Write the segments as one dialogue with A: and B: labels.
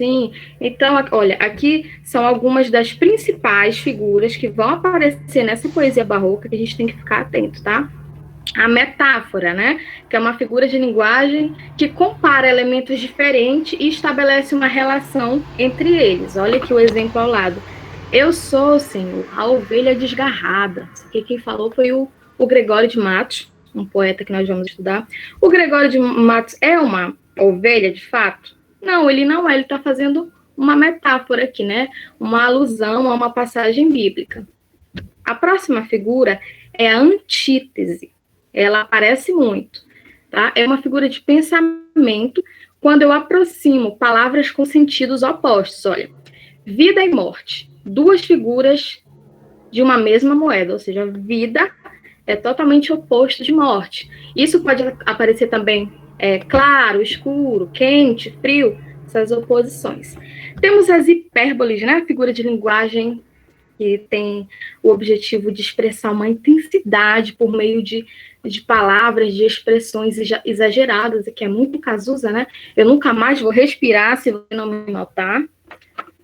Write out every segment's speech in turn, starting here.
A: Sim, então, olha, aqui são algumas das principais figuras que vão aparecer nessa poesia barroca que a gente tem que ficar atento, tá? A metáfora, né? Que é uma figura de linguagem que compara elementos diferentes e estabelece uma relação entre eles. Olha aqui o exemplo ao lado. Eu sou, Senhor, a ovelha desgarrada. Isso aqui quem falou foi o Gregório de Matos, um poeta que nós vamos estudar. O Gregório de Matos é uma ovelha, de fato? Não, ele não é. Ele está fazendo uma metáfora aqui, né? Uma alusão a uma passagem bíblica. A próxima figura é a antítese. Ela aparece muito, tá? É uma figura de pensamento quando eu aproximo palavras com sentidos opostos. Olha, vida e morte, duas figuras de uma mesma moeda, ou seja, vida é totalmente oposto de morte. Isso pode aparecer também claro, escuro, quente, frio, essas oposições. Temos as hipérboles, né? Figura de linguagem que tem o objetivo de expressar uma intensidade por meio de palavras, de expressões exageradas, que é muito Cazuza, né? Eu nunca mais vou respirar se você não me notar.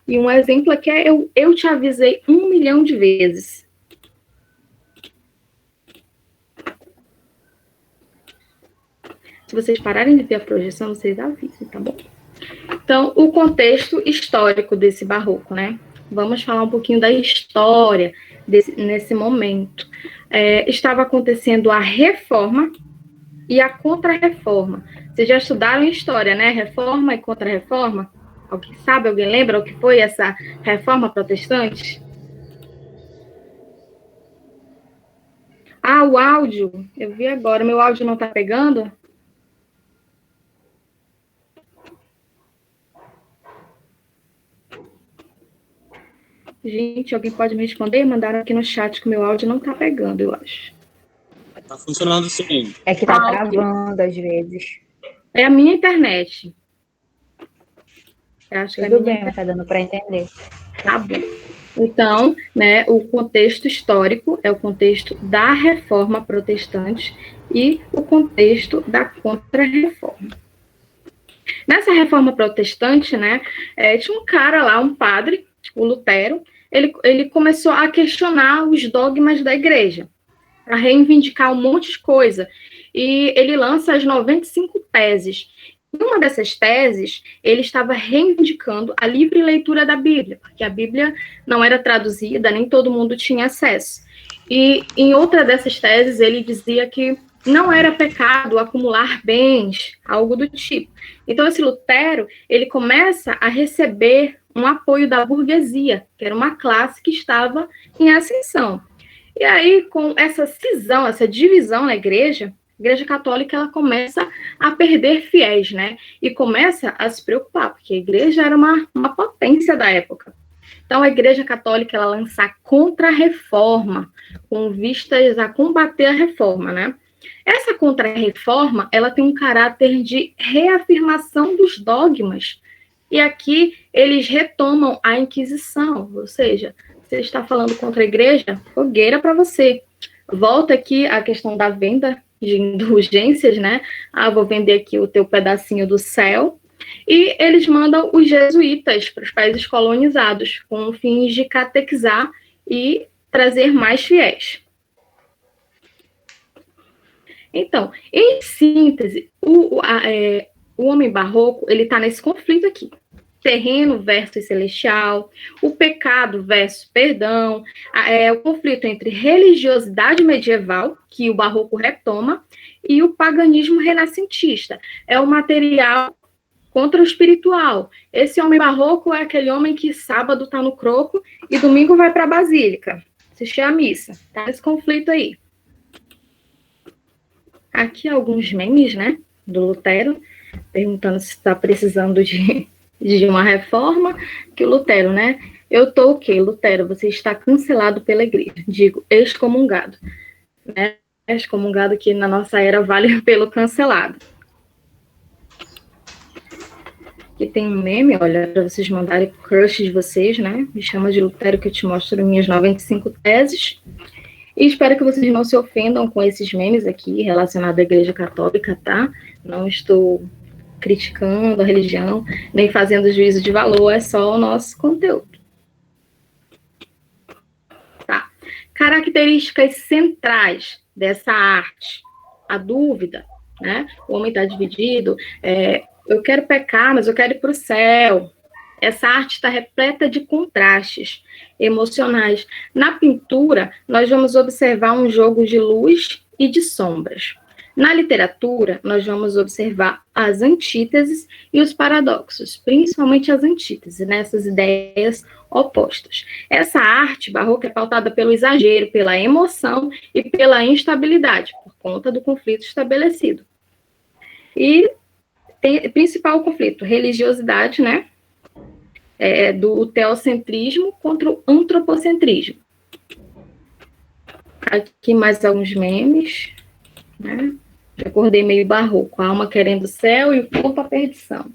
A: E um exemplo aqui é eu te avisei 1 milhão de vezes. Se vocês pararem de ver a projeção, vocês avisem, tá bom? Então, o contexto histórico desse barroco, né? Vamos falar um pouquinho da história nesse momento. Estava acontecendo a reforma e a contra-reforma. Vocês já estudaram história, né? Reforma e contra-reforma? Alguém sabe, alguém lembra o que foi essa reforma protestante? Ah, o áudio. Eu vi agora. Meu áudio não está pegando? Gente, alguém pode me responder? Mandaram aqui no chat que o meu áudio não está pegando, eu acho.
B: Tá funcionando sim.
C: É que tá travando às vezes.
A: É a minha internet. Eu acho que
C: Tudo bem, mas tá dando para entender.
A: Tá bom. Então, né, o contexto histórico é o contexto da reforma protestante e o contexto da contra-reforma. Nessa reforma protestante, né, tinha um cara lá, um padre, o Lutero, ele começou a questionar os dogmas da igreja, a reivindicar um monte de coisa, e ele lança as 95 teses. Em uma dessas teses, ele estava reivindicando a livre leitura da Bíblia, porque a Bíblia não era traduzida, nem todo mundo tinha acesso. E em outra dessas teses, ele dizia que não era pecado acumular bens, algo do tipo. Então, esse Lutero, ele começa a receber um apoio da burguesia, que era uma classe que estava em ascensão. E aí, com essa cisão, essa divisão na igreja, a Igreja Católica ela começa a perder fiéis, né? E começa a se preocupar, porque a igreja era uma potência da época. Então, a Igreja Católica ela lança a contra-reforma, com vistas a combater a reforma, né? Essa contra-reforma, ela tem um caráter de reafirmação dos dogmas. E aqui eles retomam a Inquisição, ou seja, você está falando contra a igreja, fogueira para você. Volta aqui a questão da venda de indulgências, né? Ah, vou vender aqui o teu pedacinho do céu. E eles mandam os jesuítas para os países colonizados, com fins de catequizar e trazer mais fiéis. Então, em síntese, o homem barroco ele está nesse conflito aqui. Terreno versus celestial, o pecado versus perdão, o conflito entre religiosidade medieval, que o barroco retoma, e o paganismo renascentista. É o material contra o espiritual. Esse homem barroco é aquele homem que sábado está no croco e domingo vai para a basílica, assistir a missa. Tá esse conflito aí. Aqui alguns memes, né, do Lutero, perguntando se está precisando de uma reforma, que o Lutero, né? Eu tô o quê? Lutero, você está cancelado pela igreja. Digo, excomungado. Né? Excomungado que na nossa era vale pelo cancelado. Aqui tem um meme, olha, para vocês mandarem crush de vocês, né? Me chama de Lutero que eu te mostro minhas 95 teses. E espero que vocês não se ofendam com esses memes aqui relacionados à Igreja Católica, tá? Não estou criticando a religião, nem fazendo juízo de valor, é só o nosso conteúdo. Tá. Características centrais dessa arte. A dúvida, né? O homem está dividido, eu quero pecar, mas eu quero ir para o céu. Essa arte está repleta de contrastes emocionais. Na pintura, nós vamos observar um jogo de luz e de sombras. Na literatura, nós vamos observar as antíteses e os paradoxos, principalmente as antíteses, né? Essas ideias opostas. Essa arte barroca é pautada pelo exagero, pela emoção e pela instabilidade, por conta do conflito estabelecido. E tem principal conflito, religiosidade, né? Do teocentrismo contra o antropocentrismo. Aqui mais alguns memes, né? Já acordei meio barroco, a alma querendo o céu e o corpo a perdição.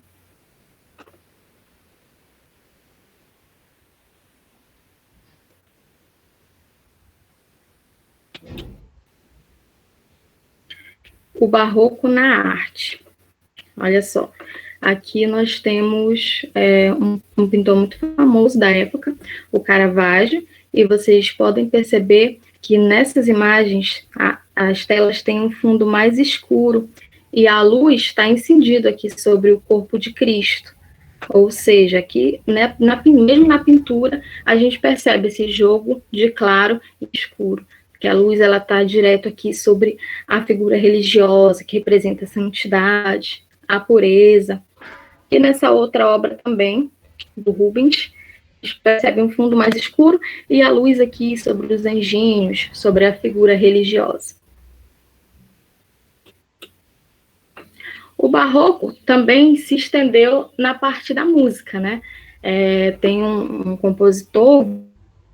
A: O barroco na arte. Olha só, aqui nós temos um pintor muito famoso da época, o Caravaggio, e vocês podem perceber que nessas imagens as telas têm um fundo mais escuro e a luz está incendida aqui sobre o corpo de Cristo. Ou seja, aqui, né, mesmo na pintura, a gente percebe esse jogo de claro e escuro, que a luz ela está direto aqui sobre a figura religiosa, que representa a santidade, a pureza. E nessa outra obra também, do Rubens, a gente percebe um fundo mais escuro e a luz aqui sobre os anjinhos, sobre a figura religiosa. O barroco também se estendeu na parte da música, né? Tem um compositor,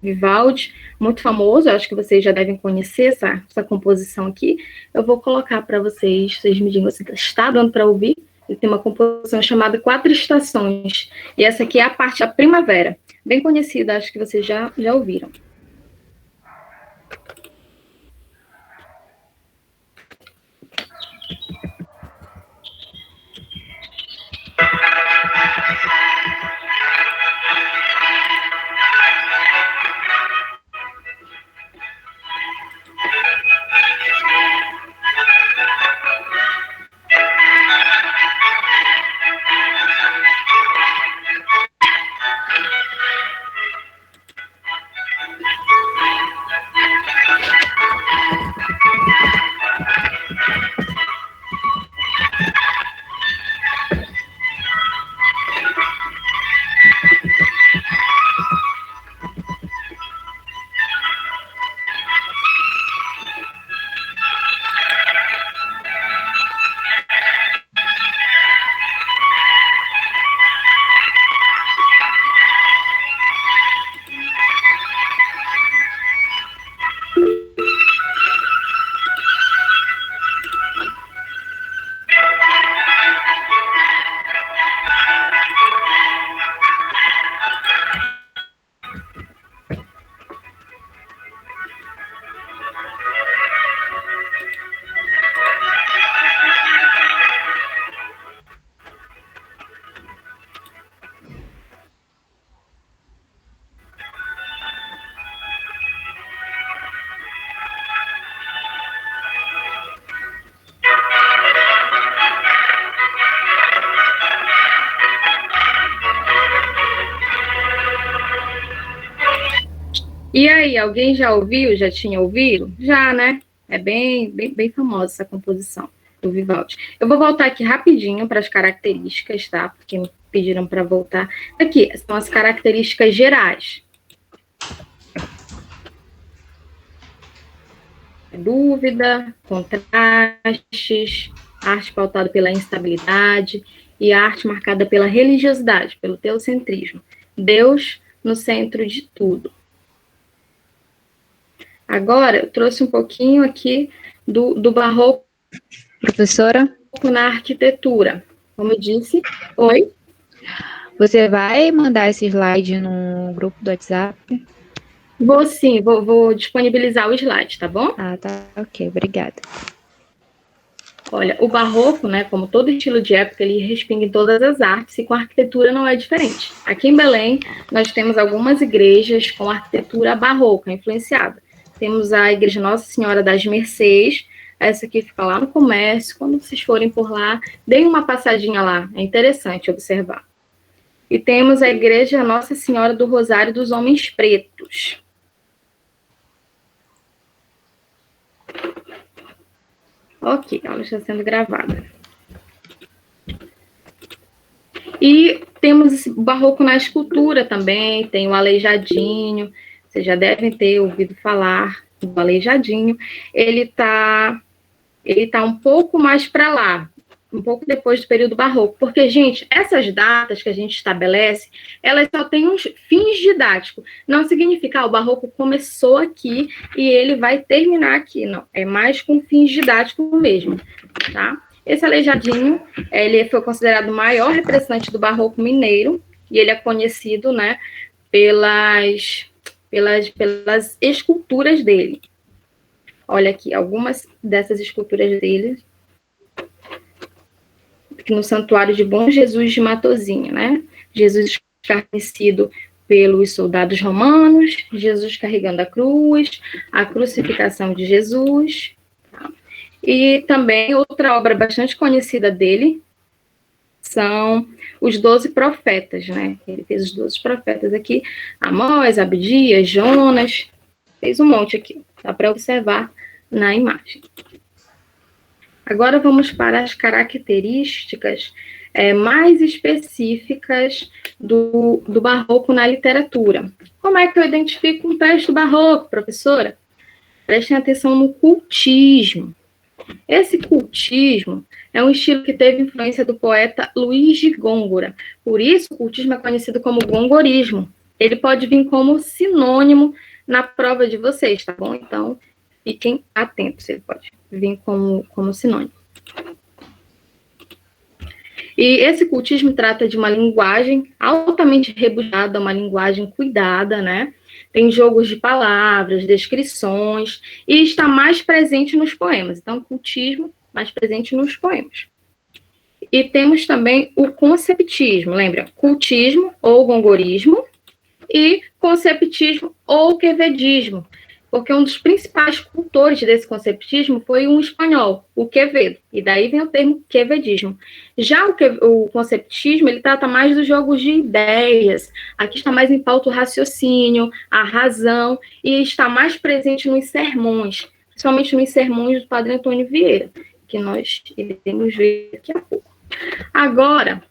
A: Vivaldi, muito famoso, acho que vocês já devem conhecer essa composição aqui. Eu vou colocar para vocês me digam se está dando para ouvir. Ele tem uma composição chamada Quatro Estações, e essa aqui é a parte da primavera, bem conhecida, acho que vocês já ouviram. E aí, alguém já ouviu? Já tinha ouvido? Já, né? É bem famosa essa composição do Vivaldi. Eu vou voltar aqui rapidinho para as características, tá? Porque me pediram para voltar. Aqui são as características gerais. Dúvida, contrastes, arte pautada pela instabilidade e arte marcada pela religiosidade, pelo teocentrismo. Deus no centro de tudo. Agora, eu trouxe um pouquinho aqui do barroco.
C: Professora?
A: Na arquitetura. Como eu disse, oi?
C: Você vai mandar esse slide no grupo do WhatsApp?
A: Vou sim, vou disponibilizar o slide, tá bom?
C: Ah, tá, ok, obrigada.
A: Olha, o barroco, né, como todo estilo de época, ele respinga em todas as artes e com a arquitetura não é diferente. Aqui em Belém, nós temos algumas igrejas com arquitetura barroca, influenciada. Temos a Igreja Nossa Senhora das Mercês, essa aqui fica lá no comércio. Quando vocês forem por lá, deem uma passadinha lá, é interessante observar. E temos a Igreja Nossa Senhora do Rosário dos Homens Pretos. Ok, ela está sendo gravada. E temos esse barroco na escultura também, tem o Aleijadinho, vocês já devem ter ouvido falar do Aleijadinho. Ele tá um pouco mais para lá, um pouco depois do período barroco, porque, gente, essas datas que a gente estabelece, elas só têm uns fins didáticos. Não significa, o barroco começou aqui e ele vai terminar aqui, não. É mais com fins didáticos mesmo, tá? Esse Aleijadinho, ele foi considerado o maior representante do barroco mineiro, e ele é conhecido, né, pelas esculturas dele. Olha aqui, algumas dessas esculturas dele, aqui no Santuário de Bom Jesus de Matozinho, né? Jesus escarnecido pelos soldados romanos, Jesus carregando a cruz, a crucificação de Jesus. Tá? E também outra obra bastante conhecida dele são os 12 profetas, né? Ele fez os 12 profetas aqui, Amós, Abdias, Jonas, fez um monte aqui, dá para observar na imagem. Agora vamos para as características mais específicas do barroco na literatura. Como é que eu identifico um texto barroco, professora? Prestem atenção no cultismo. Esse cultismo é um estilo que teve influência do poeta Luiz de Gôngora. Por isso, o cultismo é conhecido como gongorismo. Ele pode vir como sinônimo na prova de vocês, tá bom? Então, fiquem atentos, ele pode vir como sinônimo. E esse cultismo trata de uma linguagem altamente rebuscada, uma linguagem cuidada, né? Tem jogos de palavras, descrições, e está mais presente nos poemas. Então, cultismo mais presente nos poemas. E temos também o conceptismo, lembra? Cultismo ou gongorismo e conceptismo ou quevedismo, porque um dos principais cultores desse conceptismo foi um espanhol, o Quevedo, e daí vem o termo quevedismo. Já o conceptismo, ele trata mais dos jogos de ideias, aqui está mais em pauta o raciocínio, a razão, e está mais presente nos sermões, principalmente nos sermões do Padre Antônio Vieira, que nós iremos ver daqui a pouco. Agora,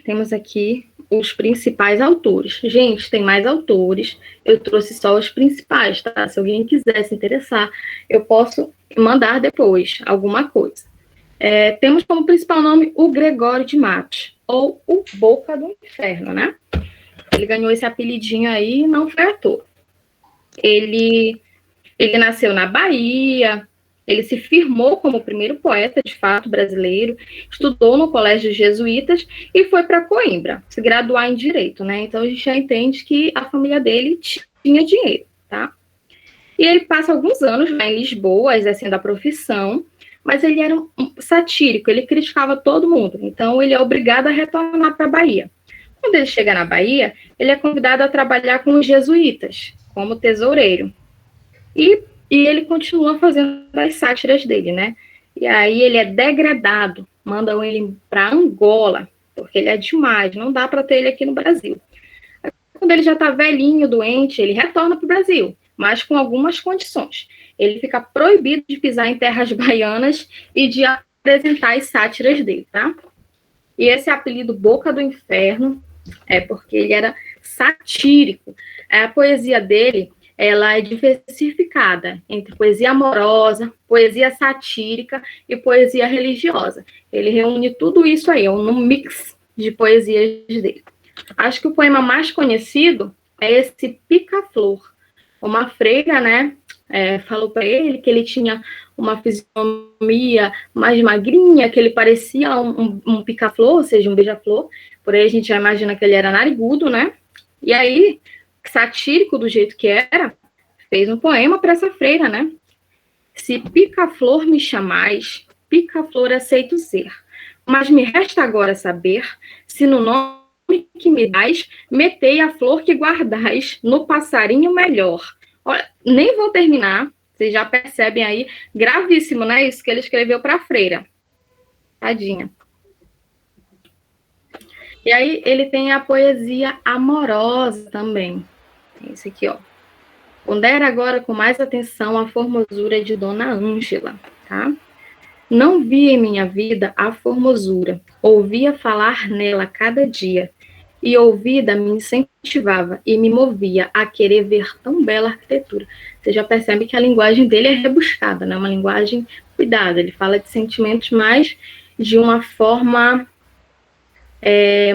A: temos aqui os principais autores. Gente, tem mais autores, eu trouxe só os principais, tá? Se alguém quiser se interessar, eu posso mandar depois alguma coisa. Temos como principal nome o Gregório de Matos, ou o Boca do Inferno, né? Ele ganhou esse apelidinho aí, não foi à toa. Ele nasceu na Bahia, ele se firmou como o primeiro poeta, de fato, brasileiro, estudou no Colégio dos Jesuítas e foi para Coimbra, se graduar em Direito, né? Então, a gente já entende que a família dele tinha dinheiro, tá? E ele passa alguns anos lá em Lisboa, exercendo a profissão, mas ele era um satírico, ele criticava todo mundo, então ele é obrigado a retornar para a Bahia. Quando ele chega na Bahia, ele é convidado a trabalhar com os jesuítas, como tesoureiro. E ele continua fazendo as sátiras dele, né? E aí ele é degradado, mandam ele para Angola, porque ele é demais, não dá para ter ele aqui no Brasil. Quando ele já está velhinho, doente, ele retorna para o Brasil, mas com algumas condições. Ele fica proibido de pisar em terras baianas e de apresentar as sátiras dele, tá? E esse apelido Boca do Inferno é porque ele era satírico. A poesia dele, ela é diversificada entre poesia amorosa, poesia satírica e poesia religiosa. Ele reúne tudo isso aí, é um mix de poesias dele. Acho que o poema mais conhecido é esse Pica-Flor. Uma freira, né, falou para ele que ele tinha uma fisionomia mais magrinha, que ele parecia um pica-flor, ou seja, um beija-flor. Por aí a gente já imagina que ele era narigudo, né? E aí, satírico do jeito que era, fez um poema para essa freira, né? Se pica-flor me chamais, pica-flor aceito ser. Mas me resta agora saber se no nome que me dás, metei a flor que guardais no passarinho melhor. Olha, nem vou terminar, vocês já percebem aí, gravíssimo, né? Isso que ele escreveu para a freira. Tadinha. E aí ele tem a poesia amorosa também. Esse aqui, ó. Pondera agora com mais atenção a formosura de Dona Ângela, tá? Não vi em minha vida a formosura, ouvia falar nela cada dia, e ouvida me incentivava e me movia a querer ver tão bela arquitetura. Você já percebe que a linguagem dele é rebuscada, né? Uma linguagem cuidada, ele fala de sentimentos mais de uma forma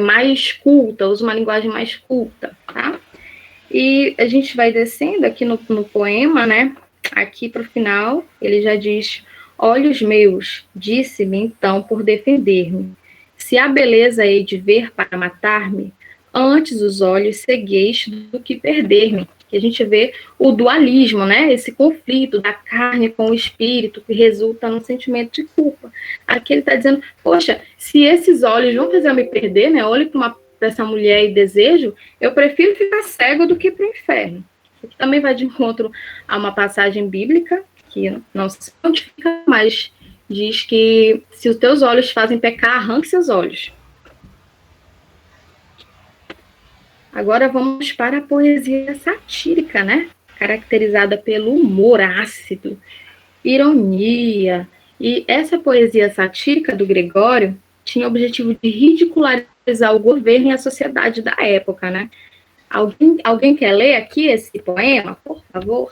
A: mais culta, usa uma linguagem mais culta, tá? E a gente vai descendo aqui no poema, né? Aqui para o final, ele já diz: olhos meus, disse-me então por defender-me, se a beleza hei de ver para matar-me, antes os olhos cegueis do que perder-me. Que a gente vê o dualismo, né? Esse conflito da carne com o espírito que resulta num sentimento de culpa. Aqui ele está dizendo, poxa, se esses olhos vão fazer eu me perder, né? Olhe para essa mulher e desejo, eu prefiro ficar cego do que para o inferno. Aqui também vai de encontro a uma passagem bíblica, que não se quantifica, mas diz que se os teus olhos fazem pecar, arranque seus olhos. Agora vamos para a poesia satírica, né? Caracterizada pelo humor ácido, ironia. E essa poesia satírica do Gregório tinha o objetivo de ridicularizar o governo e a sociedade da época, né? Alguém quer ler aqui esse poema, por favor?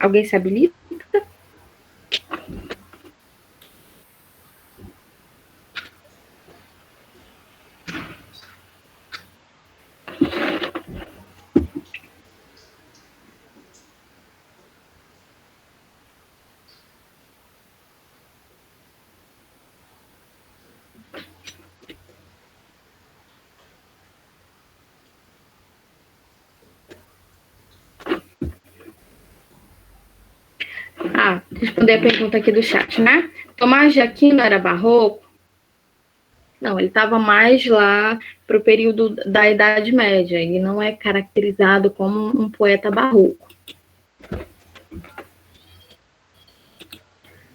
A: Alguém se habilita? Responder a pergunta aqui do chat, né? Tomás de Aquino era barroco? Não, ele estava mais lá para o período da Idade Média. Ele não é caracterizado como um poeta barroco.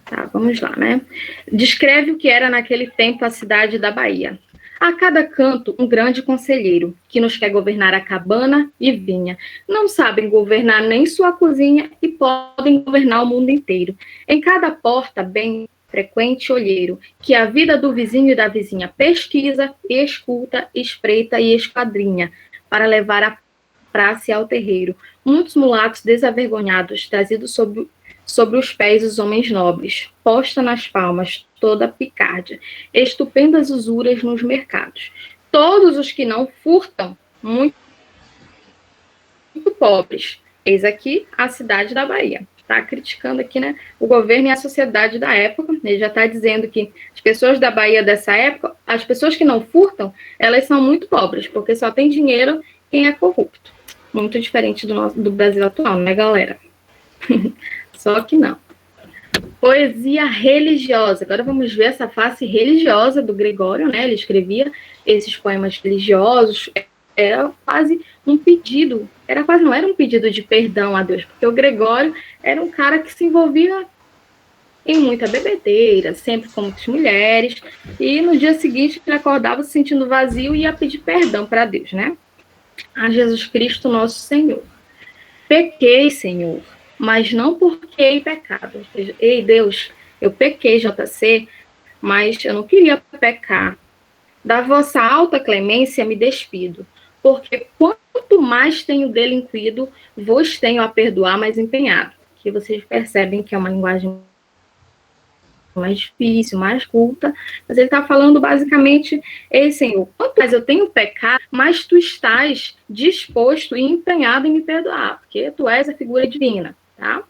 A: Tá, vamos lá, né? Descreve o que era naquele tempo a cidade da Bahia. A cada canto, um grande conselheiro, que nos quer governar a cabana e vinha. Não sabem governar nem sua cozinha e podem governar o mundo inteiro. Em cada porta, bem frequente olheiro, que a vida do vizinho e da vizinha pesquisa, escuta, espreita e esquadrinha, para levar a praça e ao terreiro. Muitos mulatos desavergonhados, trazidos sobre os pés os homens nobres, posta nas palmas toda a picárdia, estupendas usuras nos mercados. Todos os que não furtam, muito pobres. Eis aqui a cidade da Bahia. Está criticando aqui, né, o governo e a sociedade da época. Ele já está dizendo que as pessoas da Bahia dessa época, as pessoas que não furtam, elas são muito pobres, porque só tem dinheiro quem é corrupto. Muito diferente do Brasil atual, né, galera? Só que não. Poesia religiosa. Agora vamos ver essa face religiosa do Gregório, né? Ele escrevia esses poemas religiosos. Era quase um pedido. Não era um pedido de perdão a Deus, porque o Gregório era um cara que se envolvia em muita bebedeira, sempre com muitas mulheres, e no dia seguinte ele acordava se sentindo vazio e ia pedir perdão para Deus, né? A Jesus Cristo, nosso Senhor. Pequei, Senhor, mas não porque hei pecado. Ou seja, ei, Deus, eu pequei, JC, mas eu não queria pecar. Da vossa alta clemência me despido, porque quanto mais tenho delinquido, vos tenho a perdoar mais empenhado. Que vocês percebem que é uma linguagem mais difícil, mais culta, mas ele está falando basicamente, ei, Senhor, quanto mais eu tenho pecado, mais tu estás disposto e empenhado em me perdoar, porque tu és a figura divina, tá?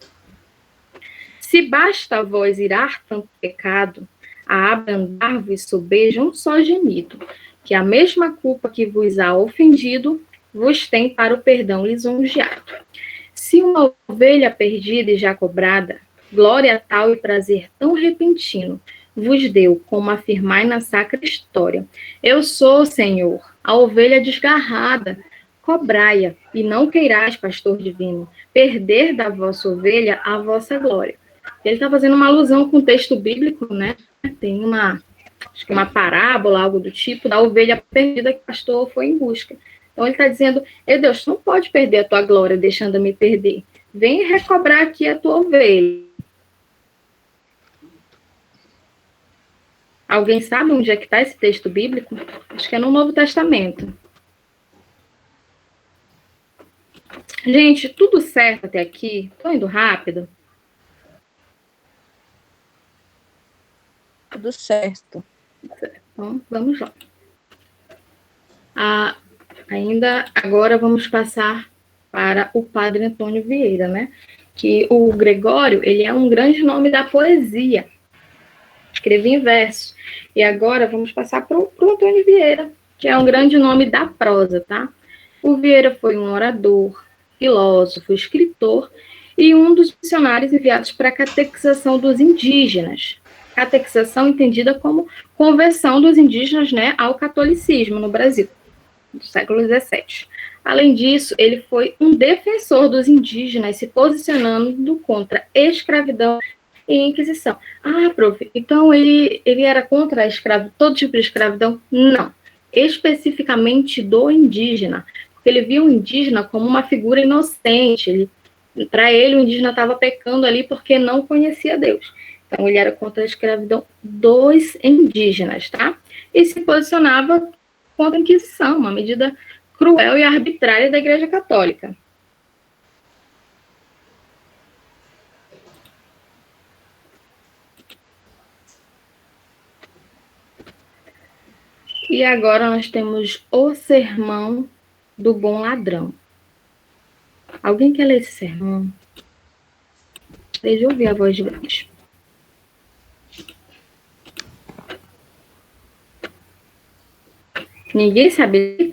A: Se basta a vós irar tanto pecado, a abrandar-vos sobeja um só gemido, que a mesma culpa que vos há ofendido, vos tem para o perdão lisonjeado. Se Se uma ovelha perdida e já cobrada, glória tal e prazer tão repentino vos deu, como afirmai na sacra história. Eu sou, Senhor, a ovelha desgarrada, cobrai-a, e não queirais, pastor divino, perder da vossa ovelha a vossa glória. Ele está fazendo uma alusão com o texto bíblico, né? Tem acho que uma parábola, algo do tipo, da ovelha perdida que o pastor foi em busca. Então ele está dizendo, Deus, tu não pode perder a tua glória deixando-me perder. Vem recobrar aqui a tua ovelha. Alguém sabe onde é que está esse texto bíblico? Acho que é no Novo Testamento. Gente, tudo certo até aqui? Estou indo rápido?
D: Tudo certo.
A: Então, vamos lá. Ainda agora vamos passar para o Padre Antônio Vieira, né? Que o Gregório, ele é um grande nome da poesia. Escrevia em versos. E agora vamos passar para o Antônio Vieira, que é um grande nome da prosa, tá? O Vieira foi um orador, filósofo, escritor e um dos missionários enviados para a catequização dos indígenas. Catequização entendida como conversão dos indígenas, né, ao catolicismo no Brasil, do século XVII. Além disso, ele foi um defensor dos indígenas, se posicionando contra a escravidão e a Inquisição. Prof, então ele era contra a escravidão, todo tipo de escravidão? Não. Especificamente do indígena. Porque ele via o indígena como uma figura inocente. Para ele, o indígena estava pecando ali porque não conhecia Deus. Então, ele era contra a escravidão dos indígenas, tá? E se posicionava contra a Inquisição, uma medida cruel e arbitrária da Igreja Católica. E agora nós temos o Sermão do Bom Ladrão. Alguém quer ler esse sermão? Deixa eu ouvir a voz de vocês. Ninguém sabe?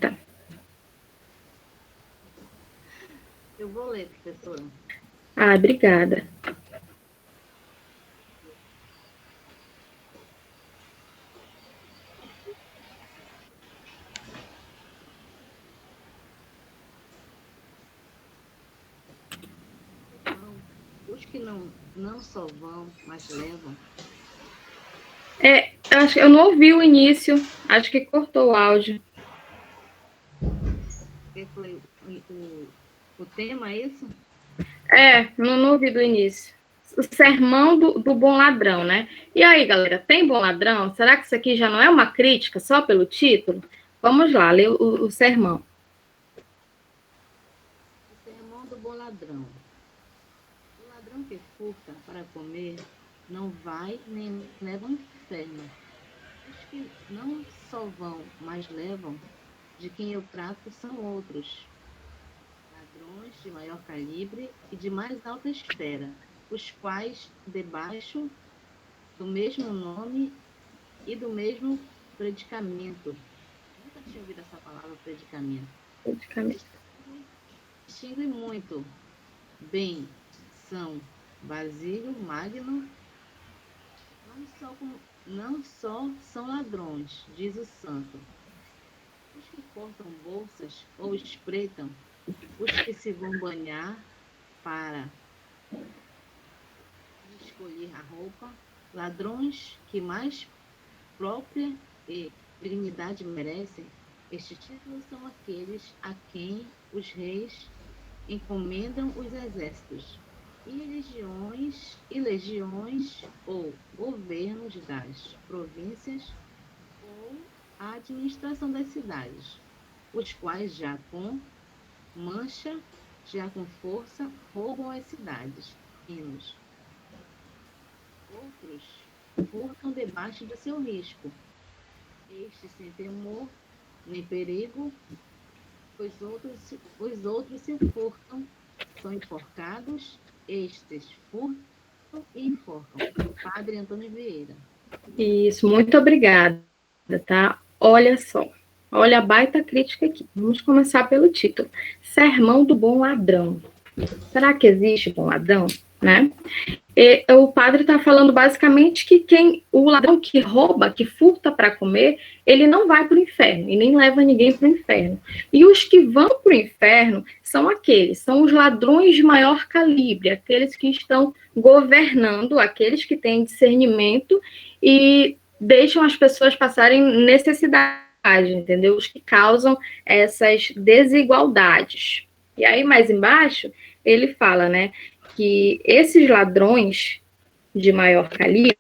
E: Eu vou ler, professora.
A: Obrigada.
E: Os que não só vão, mas levam.
A: Eu não ouvi o início. Acho que cortou o áudio.
E: Que foi o tema, é isso?
A: Não ouvi do início. O sermão do bom ladrão, né? E aí, galera, tem bom ladrão? Será que isso aqui já não é uma crítica só pelo título? Vamos lá, ler o sermão.
E: O sermão do bom ladrão. O ladrão que furta para comer não vai nem leva ao inferno. Os que não só vão, mas levam, de quem eu trato são outros. Ladrões de maior calibre e de mais alta esfera, os quais, debaixo do mesmo nome e do mesmo predicamento. Nunca tinha ouvido essa palavra, predicamento. Distingue muito. Bem, são Basílio, Magno, não só são ladrões, diz o santo. Os que cortam bolsas ou espreitam, os que se vão banhar para escolher a roupa, ladrões que mais própria e dignidade merecem, estes títulos são aqueles a quem os reis encomendam os exércitos e legiões ou governos das províncias ou a administração das cidades, os quais já com mancha, já com força, roubam as cidades. Outros furtam debaixo do seu risco. Estes sem temor nem perigo, os outros se furtam, são enforcados, estes furtam e enforcam. Padre Antônio Vieira.
A: Isso, muito obrigada, tá? Olha só, olha a baita crítica aqui. Vamos começar pelo título. Sermão do Bom Ladrão. Será que existe bom ladrão, né? O padre está falando basicamente que o ladrão que rouba, que furta para comer, ele não vai para o inferno e nem leva ninguém para o inferno. E os que vão para o inferno são os ladrões de maior calibre, aqueles que estão governando, aqueles que têm discernimento e deixam as pessoas passarem necessidade, entendeu? Os que causam essas desigualdades. E aí, mais embaixo, ele fala, né, que esses ladrões de maior calibre,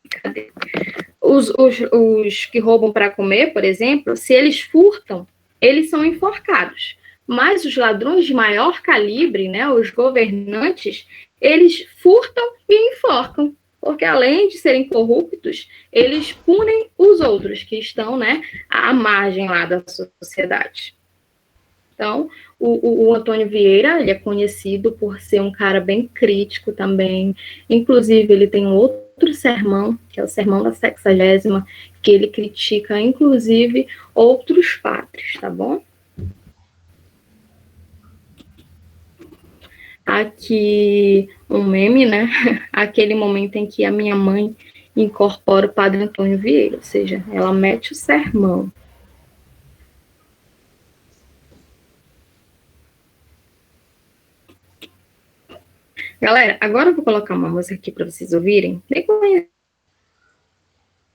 A: os que roubam para comer, por exemplo, se eles furtam, eles são enforcados. Mas os ladrões de maior calibre, né, os governantes, eles furtam e enforcam, porque além de serem corruptos, eles punem os outros que estão, né, à margem lá da sociedade. Então, o Antônio Vieira, ele é conhecido por ser um cara bem crítico também. Inclusive, ele tem um outro sermão, que é o Sermão da Sexagésima, que ele critica, inclusive, outros padres, tá bom? Aqui, um meme, né? Aquele momento em que a minha mãe incorpora o padre Antônio Vieira, ou seja, ela mete o sermão. Galera, agora eu vou colocar uma música aqui para vocês ouvirem, bem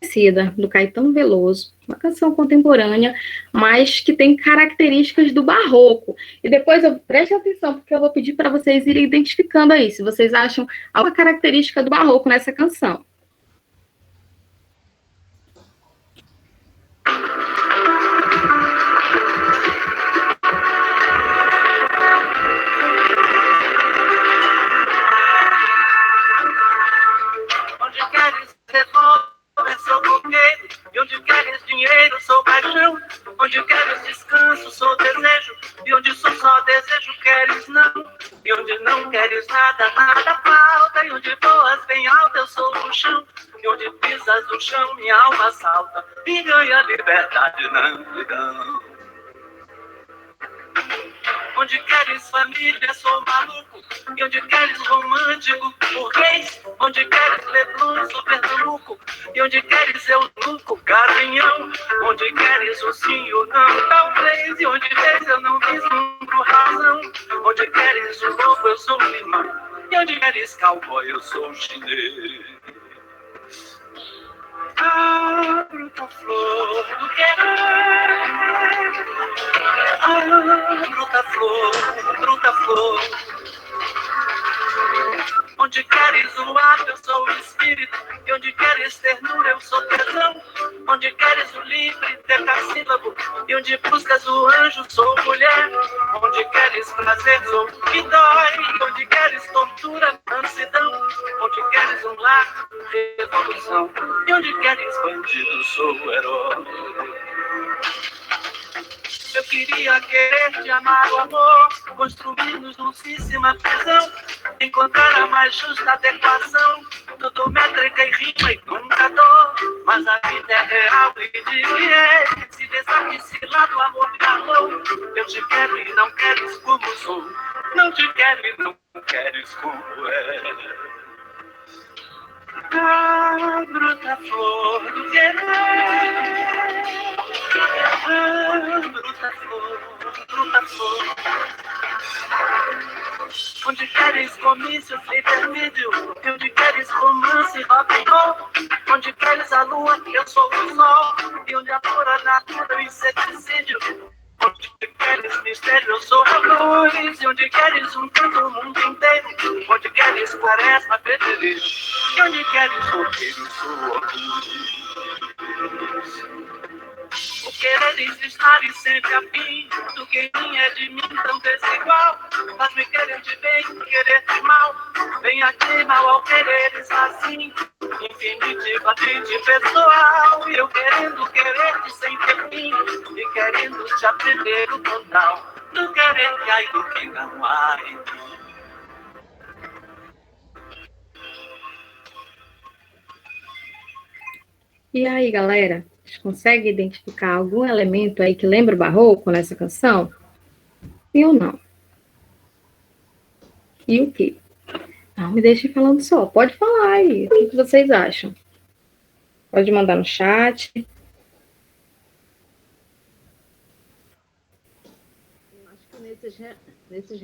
A: conhecida, do Caetano Veloso, uma canção contemporânea, mas que tem características do barroco. E depois, prestem atenção, porque eu vou pedir para vocês irem identificando aí, se vocês acham alguma característica do barroco nessa canção.
D: Sou coqueiro, e onde queres dinheiro, sou paixão. Onde queres descanso, sou desejo. E onde sou só desejo, queres não. E onde não queres nada, nada falta. E onde voas bem alta, eu sou do chão. E onde pisas no chão, minha alma salta. E ganha liberdade, não. Onde queres família, sou maluco. E onde queres romântico, burguês. Onde queres leblon, sou pernambuco. E onde queres eunuco, garanhão. Onde queres ursinho, não, talvez. E onde vês eu não vislumbro razão. Onde queres o lobo, eu sou limão. E onde queres cowboy, eu sou chinês. Ah, bruta flor do querer. Ah, bruta flor. Onde queres o ar, eu sou o espírito. E onde queres ternura, eu sou tesão. Onde queres o livre, decassílabo. E onde buscas o anjo, sou mulher. Onde queres prazer, sou o que dói. Onde queres tortura, mansidão. Onde queres um lar, revolução. E onde queres bandido, sou o herói. Eu queria querer te amar o amor, construir-nos dulcíssima prisão, encontrar a mais justa adequação, tudo métrica e rima e nunca dor, mas a vida é real e de fiel, se desarme esse lado, amor calou, eu te quero e não queres como sou, não te quero e não queres como é. Ah, bruta flor do querer. Ah, bruta flor. Onde queres comício, livre-vídeo. Onde queres romance, rock and roll. Onde queres a lua, eu sou o sol. E onde a pura natura, o inseticídio. Onde queres mistério, eu sou a luz. E onde queres um canto, o mundo inteiro. Onde queres quaresma, preterido. E onde queres roqueiro, sou orgulho. O quereres estar e sempre afim do que em é de mim tão desigual. Mas me querer de bem, querer de mal. Vem aqui mal ao quereres assim. Infinitivo, atrite pessoal. E eu querendo querer-te sem ter fim. E querendo te aprender o total. Do querer que há e do que não há em mim.
A: E aí, galera? Vocês conseguem identificar algum elemento aí que lembra o barroco nessa canção? Sim ou não? e o quê? Não me deixem falando só. Pode falar aí. O que vocês acham? Pode mandar no chat.
E: Eu acho que nesses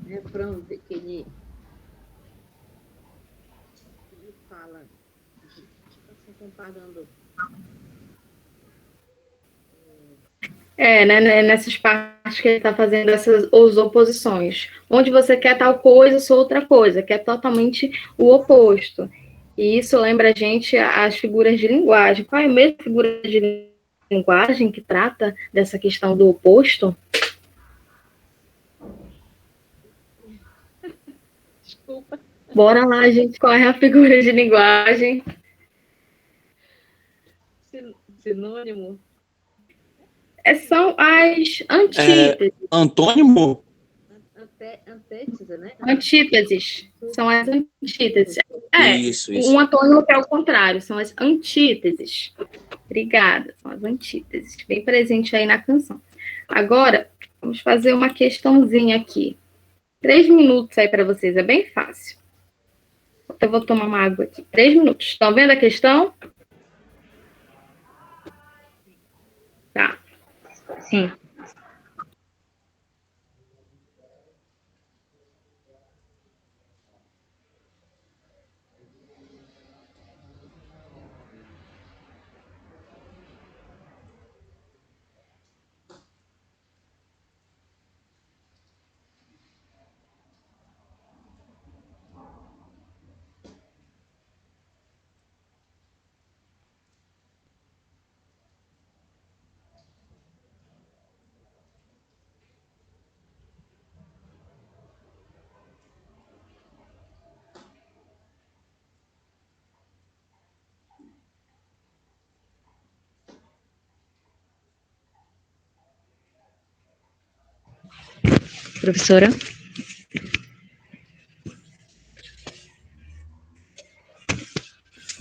E: refrãos que ele fala, tipo assim, comparando.
A: Né, nessas partes que ele está fazendo essas oposições. Onde você quer tal coisa, eu sou outra coisa, que é totalmente o oposto. E isso lembra a gente as figuras de linguagem. Qual é a mesma figura de linguagem que trata dessa questão do oposto?
E: Desculpa.
A: Bora lá, gente, qual é a figura de linguagem?
E: Sinônimo.
A: São as antíteses.
B: Antônimo?
E: Antítese, né?
A: Antíteses. São as antíteses.
B: Isso.
A: Um antônimo que é o contrário, são as antíteses. Obrigada, são as antíteses. Bem presente aí na canção. Agora, vamos fazer uma questãozinha aqui. 3 minutos aí para vocês, é bem fácil. Eu vou tomar uma água aqui. 3 minutos. Estão vendo a questão? Tá.
C: Sim. Professora?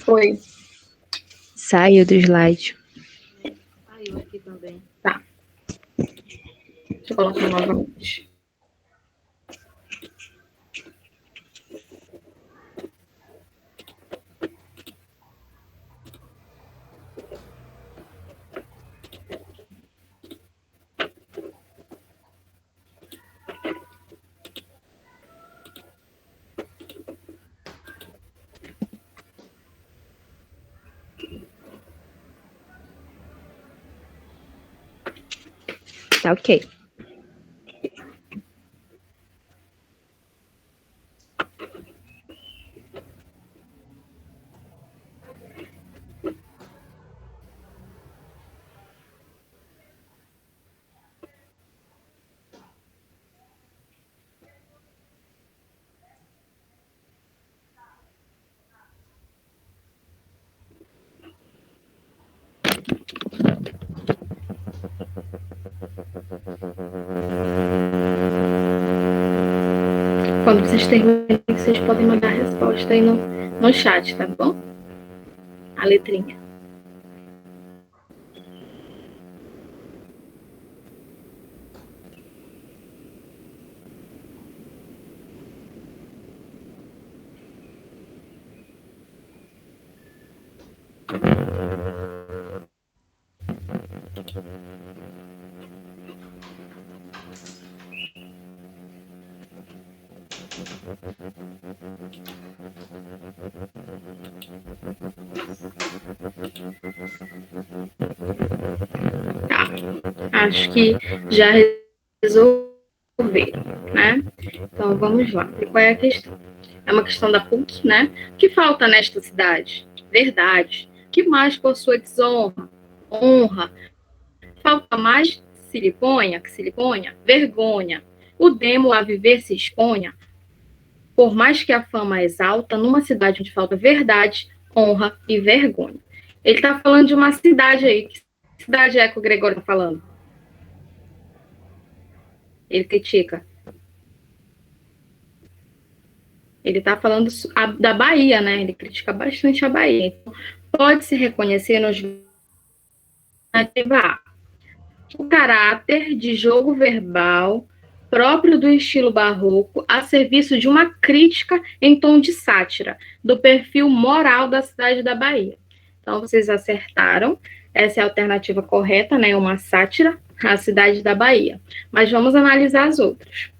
A: Foi.
C: Saiu do slide.
E: Saiu aqui também.
A: Tá. Deixa eu colocar novamente.
C: Tá ok.
A: Quando vocês terminarem, vocês podem mandar a resposta aí no chat, tá bom? A letrinha. Tá. Acho que já resolveram, né? Então, vamos lá. E qual é a questão? É uma questão da PUC, né? O que falta nesta cidade? Verdade. O que mais possui desonra? Honra. Falta mais se lhe ponha, que se lhe ponha? Vergonha. O demo a viver se exponha. Por mais que a fama exalta, numa cidade onde falta verdade, honra e vergonha. Ele está falando de uma cidade aí. Que cidade é que o Gregório está falando? Ele critica. Ele está falando da Bahia, né? Ele critica bastante a Bahia. Então, pode-se reconhecer nos o caráter de jogo verbal próprio do estilo barroco, a serviço de uma crítica em tom de sátira, do perfil moral da cidade da Bahia. Então, vocês acertaram, essa é a alternativa correta, né? Uma sátira à cidade da Bahia. Mas vamos analisar as outras.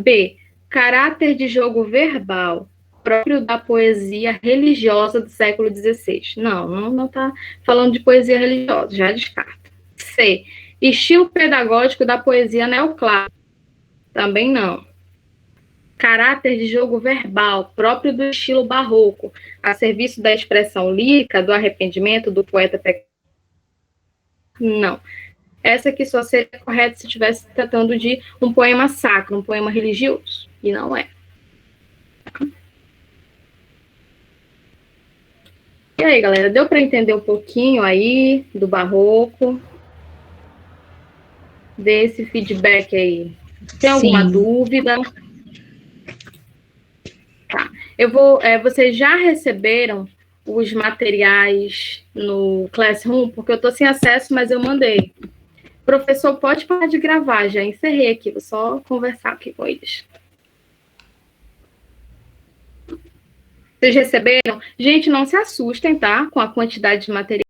A: B. Caráter de jogo verbal, próprio da poesia religiosa do século XVI. Não está falando de poesia religiosa, já descarta. C. Estilo pedagógico da poesia neoclássica. Também não. Caráter de jogo verbal, próprio do estilo barroco, a serviço da expressão lírica, do arrependimento do poeta. Não. Essa aqui só seria correta se estivesse tratando de um poema sacro, um poema religioso. E não é. E aí, galera, deu para entender um pouquinho aí do barroco? Dê esse feedback aí. Tem alguma
C: Sim.
A: dúvida? Tá. Vocês já receberam os materiais no Classroom? Porque eu estou sem acesso, mas eu mandei. Professor, pode parar de gravar, já encerrei aqui, vou só conversar aqui com eles. Vocês receberam? Gente, não se assustem, tá? Com a quantidade de material.